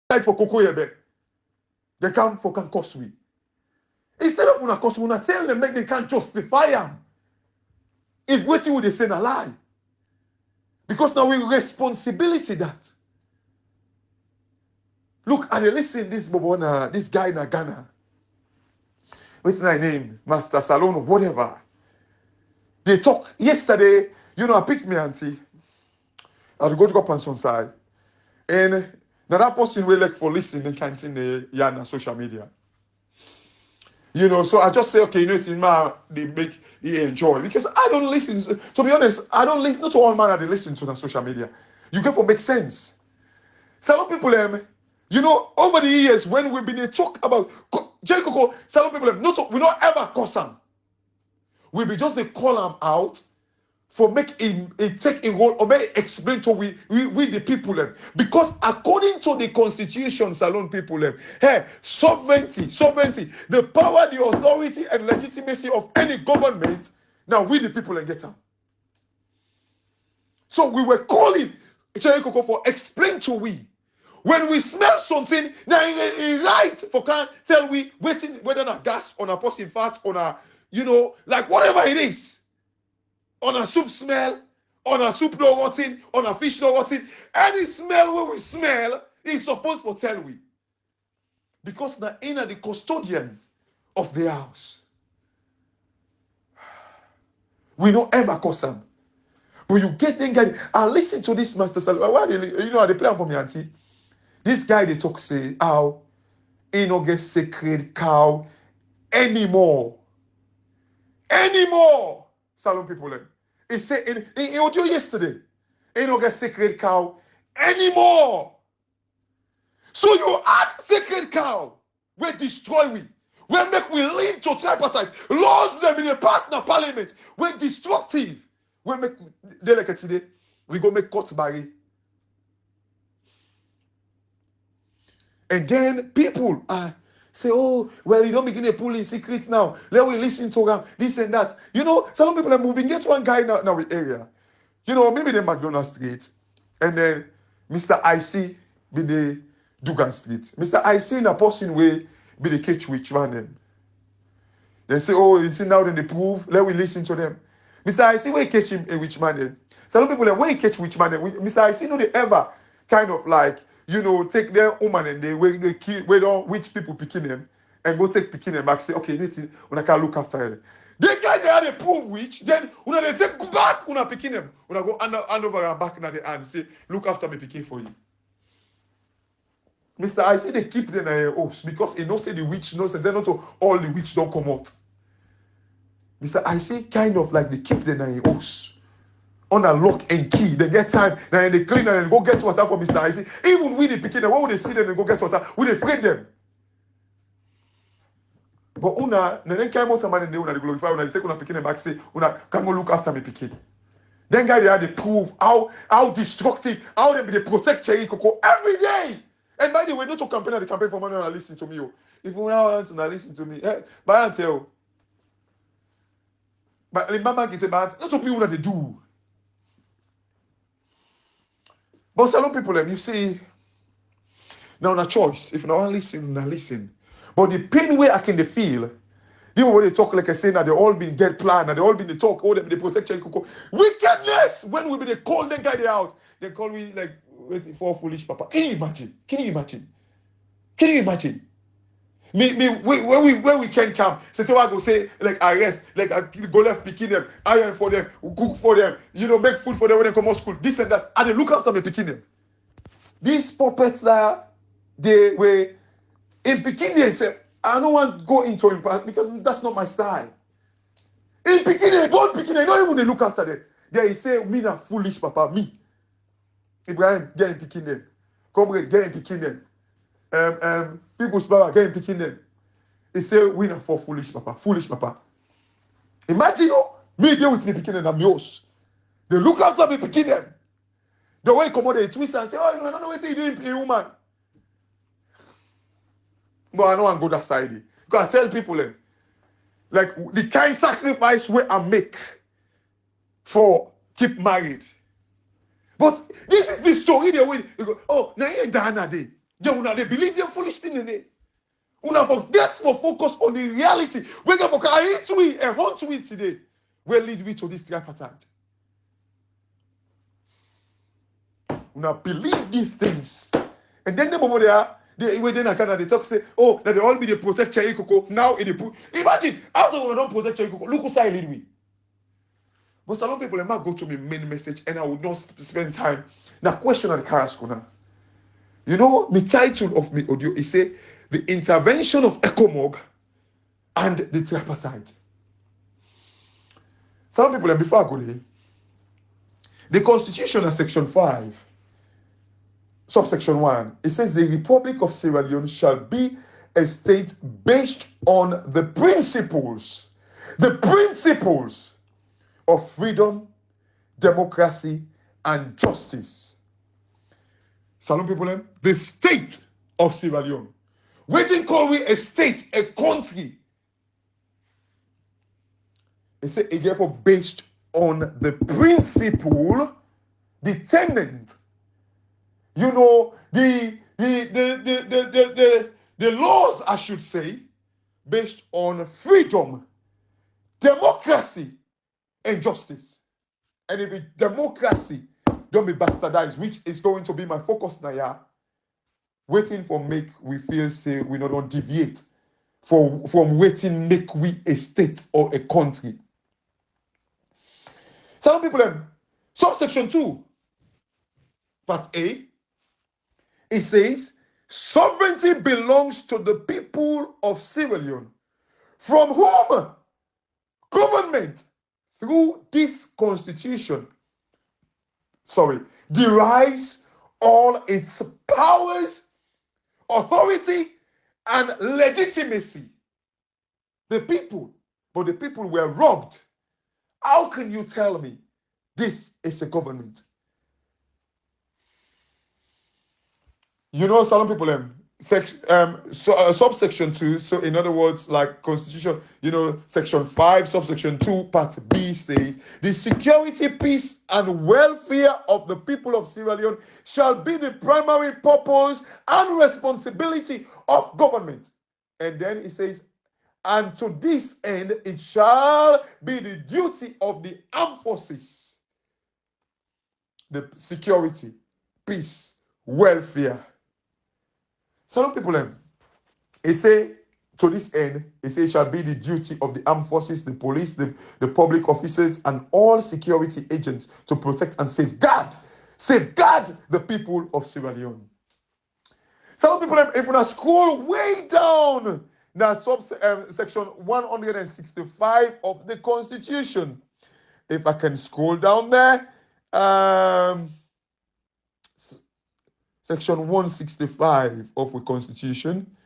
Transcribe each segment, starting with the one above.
fight for Coco Yebe. They come for can cost we. Instead of una cost, una tell them make they can't justify them. If waiting would they say a lie. Because now we responsibility that. Look, and you listen this Bobona, this guy in Ghana. What's my name? Master Salone, whatever. They talk yesterday, I picked me auntie. I had to go to Pension side. And now that person will like for listening and can't see the social media. So I just say, okay, it's in my they make you enjoy. Because I don't listen. To be honest, I don't listen. Not to all man they listen to the social media. You get for make sense. Some people, over the years when we've been talk about Jericho, some people we not ever cause them. We be just they call them out for make it take a role or make explain to we the people them. Because according to the constitution, Salon people them, hey, sovereignty, the power, the authority and legitimacy of any government, now we the people and get them. So we were calling Jericho for explain to we. When we smell something, now it's right for can't tell we waiting whether on a gas, on a person fat, on a like whatever it is. On a soup smell, on a soup no rotten, on a fish no rotten, any smell when we smell is supposed to tell we. Because now in the custodian of the house. We don't ever cause them. But you get them guy, and listen to this Master Salon. Why they play for me, auntie? This guy they talk say how he no get sacred cow anymore. Salon people them. He said in audio yesterday, he no get sacred cow anymore. So you add sacred cow, we destroy we. We make we lead to tripartite. Laws them in the past na parliament. We're destructive. We make delicate today. We go make cut barry. And then people say, oh, well, you don't begin to pull in secrets now. Let we listen to them, this and that. Some people are moving. Get one guy now in area. Maybe the McDonald Street. And then Mr. IC be the Dugan Street. Mr. IC in a person way be the catch witch man then. They say, oh, it's now then they prove. Let we listen to them. Mr. IC, where catch him a witch man then? Some people are where catch witch man then. Mr. IC, they ever kind of like, take their woman and they kill, which people picking them and go take picking them back. Say, okay, when I can look after them. They guys they had a prove which, then when they take back, when I picking them, when I go hand over and back in the hand, say, look after me picking for you. Mr. I say they keep them in house because he don't say the witch knows and then not all the witch don't come out. Mr. I say kind of like they keep them in house. On a lock and key, they get time, then they clean and they go get water for Mr. IC. Even we the picking, when they see them, they go get water, we afraid them. But then came out somebody and they glorify, when they take on picking them back, say, come go look after me picking. Then guy they had to prove how destructive, how they protect Cherry Coco every day. And by the way, not to campaign, the campaign for money and listen to me. If you want to listen to me, but I tell. But the mama can say, but not to people that they do. But some people, you see, now a choice. If you don't listen, now listen. But the pain way I can feel, even when they talk like I say, now they all been get planned, and they all been they talk, all them they protect Coco. Wickedness! When we be they call them guy out, they call me like waiting for foolish papa. Can you imagine? Where we can come. So I go say like arrest, like I go left picking them, iron for them, cook for them, make food for them when they come out school, this and that, and they look after me picking them. These puppets that they were in picking themselves. I don't want to go into it because that's not my style. In picking them, don't picking them, not even they look after them. They say me na foolish papa, me. Ibrahim, get in picking them. Comrade, get in picking them. People's power, get in picking them. They say, we not for foolish papa. Imagine, me deal with me picking them, I'm yours. They look after me picking them. The way come out, they twist and say, oh, I don't know what you're doing, woman. But I don't want to go that side. Because I tell people, like, the kind of sacrifice where I make for keep married. But this is the story they will go, oh, now you're done a day. They believe your foolish thing in it. Una forget to focus on the reality. We can forget it and hunt to it today. Will lead we to this tripartite. Una believe these things. And then the moment they talk say, oh, that they all be the protect Chaikoko. Now in the put. Imagine, after we don't protect Chaikoko, look who side lead we. But some people might go to my main message and I would not spend time. Now question at the car school. You know, the title of my audio is say the intervention of ECOMOG and the tripartite. Some people, before I go there, the Constitution in Section 5, subsection 1, it says the Republic of Sierra Leone shall be a state based on the principles of freedom, democracy, and justice. Salon people, the state of Sierra Leone. We didn't call it a state, a country. It said it therefore based on the principle, the tenant. You know, the laws, I should say, based on freedom, democracy, and justice. And if it democracy don't be bastardized, which is going to be my focus now, yeah, waiting for make we feel say we not don't deviate from waiting make we a state or a country. Some people subsection 2, part A, it says sovereignty belongs to the people of Sierra Leone, from whom government through this constitution derives all its powers, authority, and legitimacy. The people were robbed. How can you tell me this is a government? You know, some people, subsection 2, so in other words, like Constitution, you know, section 5, subsection 2, part B says, the security, peace, and welfare of the people of Sierra Leone shall be the primary purpose and responsibility of government. And then it says, and to this end, it shall be the duty of the armed forces, the security, peace, welfare. Some people, it say, to this end, it says, shall be the duty of the armed forces, the police, the public officers, and all security agents to protect and safeguard the people of Sierra Leone. Some people, if we scroll way down, now section 165 of the Constitution, if I can scroll down there, section 165 of the Constitution.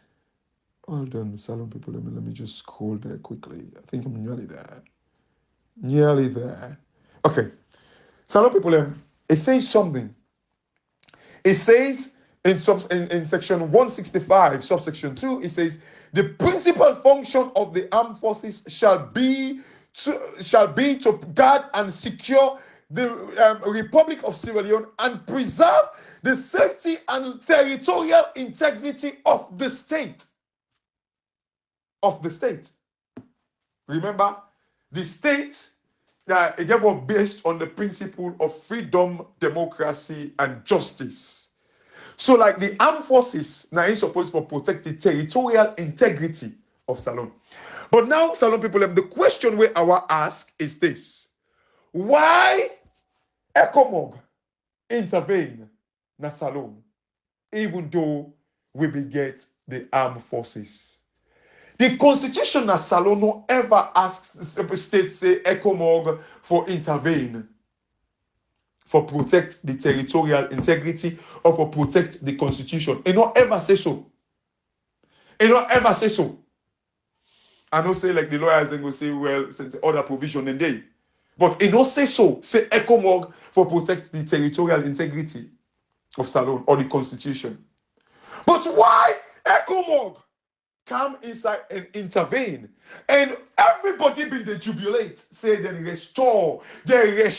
Hold on, salon people, let me just scroll there quickly. I think I'm nearly there. Okay, salon people, it says something. It says in section 165, subsection 2, it says the principal function of the armed forces shall be to guard and secure the Republic of Sierra Leone and preserve the safety and territorial integrity of the state. Remember, the state is therefore based on the principle of freedom, democracy, and justice. So, like the armed forces now is supposed to protect the territorial integrity of Salone. But now, Salone people, the question we our ask is this: why ECOMOG intervene na Salone, even though we beget the armed forces? The Constitution na Salone no ever asks states say ECOMOG for intervene, for protect the territorial integrity, or for protect the Constitution. It don't ever say so. I don't say like the lawyers then go say, well, since the other provision in there. But it don't say so. Say ECOMOG for protect the territorial integrity of Salone or the Constitution. But why ECOMOG come inside and intervene? And everybody been they jubilate, say they restore. The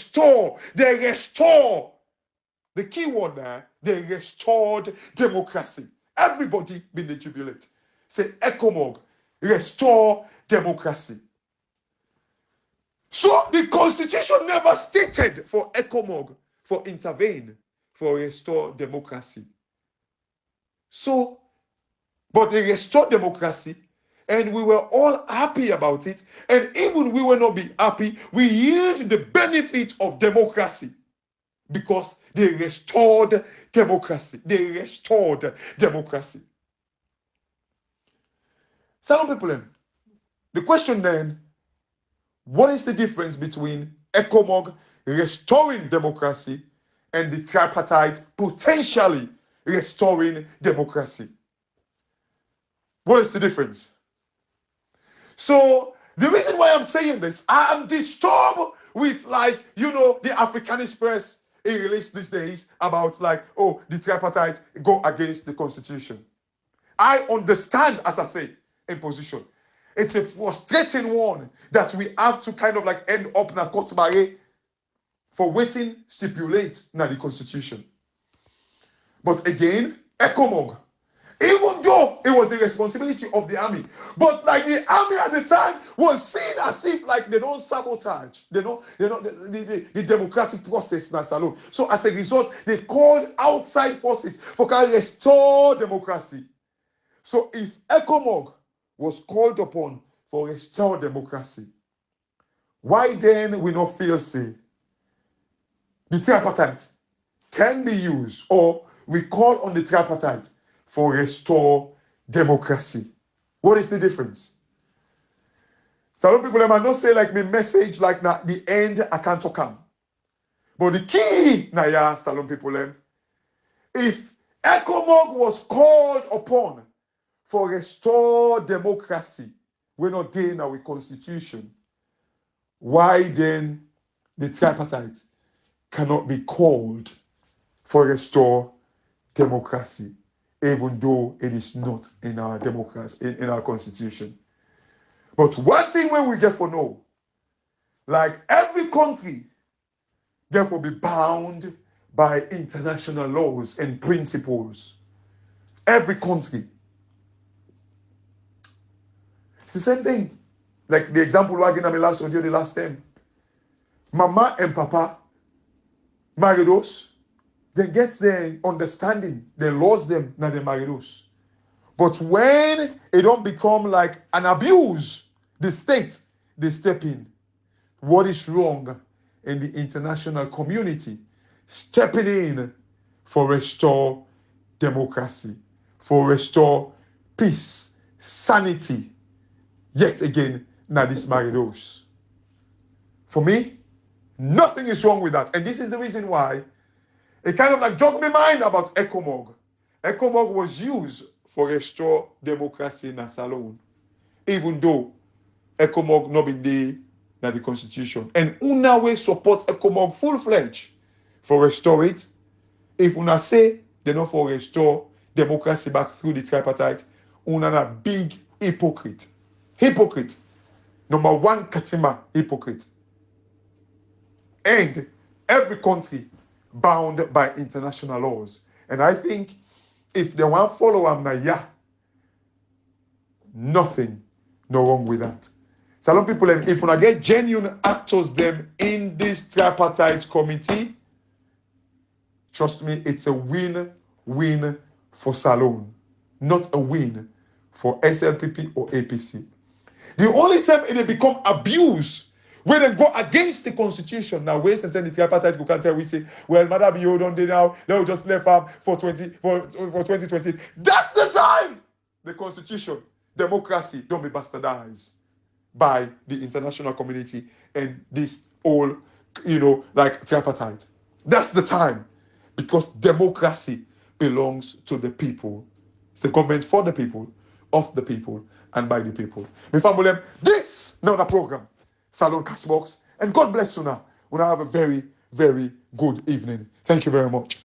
key word there, they restored democracy. Everybody been the jubilate. Say ECOMOG, restore democracy. So the constitution never stated for ECOMOG for intervene, for restore democracy. So, but they restored democracy, and we were all happy about it. And even we will not be happy, we yield the benefit of democracy because they restored democracy. They restored democracy. Some people, the question then, what is the difference between ECOMOG restoring democracy and the tripartite potentially restoring democracy? What is the difference? So the reason why I'm saying this, I am disturbed with, like, you know, the Africanist press he released these days about, like, oh, the tripartite go against the constitution. I understand, as I say, in position. It's a frustrating one that we have to kind of like end up in a court barrier for waiting stipulate na the constitution. But again, ECOMOG, even though it was the responsibility of the army, but like the army at the time was seen as if like they don't sabotage, the democratic process in salone. So as a result, they called outside forces for to restore democracy. So if ECOMOG was called upon for restore democracy, why then we not feel say the tripartite can be used, or we call on the tripartite for restore democracy? What is the difference? Some people might not say like me message like na the end I can't come. But the key na ya salon people, if ECOMOG was called upon for restore democracy, we're not dealing with constitution, why then the tripartite cannot be called for restore democracy, even though it is not in our democracy, in our constitution? But one thing when we get for know, like every country, therefore be bound by international laws and principles. Every country. It's the same thing. Like the example I gave in my last audio the last time. Mama and Papa married us. They get their understanding. They lost them, now they married us. But when it don't become like an abuse, the state, they step in. What is wrong in the international community? Stepping in for restore democracy, for restore peace, sanity. Yet again, now this married us. For me, nothing is wrong with that. And this is the reason why it kind of like jogged my mind about ECOMOG. ECOMOG was used for restore democracy in a salon, even though ECOMOG not been there in the constitution. And una way support ECOMOG full-fledged for restore it. If una say they not for restore democracy back through the tripartite, una a big hypocrite. Hypocrite. Number one, Katima, hypocrite. And every country bound by international laws. And I think if they want to follow them, nothing no wrong with that. Salon people, if you get genuine actors them in this tripartite committee, trust me, it's a win-win for Salon, not a win for SLPP or APC. The only time it become abuse when they go against the constitution. Now, wait until the tripartite go can tell we say, well, Madam, you don't do now. They will just left up for 2020. That's the time. The constitution, democracy, don't be bastardized by the international community and this all, like tripartite. That's the time, because democracy belongs to the people. It's the government for the people, of the people, and by the people. My family, this now the program, Salon CashBox, and God bless you now. We'll have a very, very good evening. Thank you very much.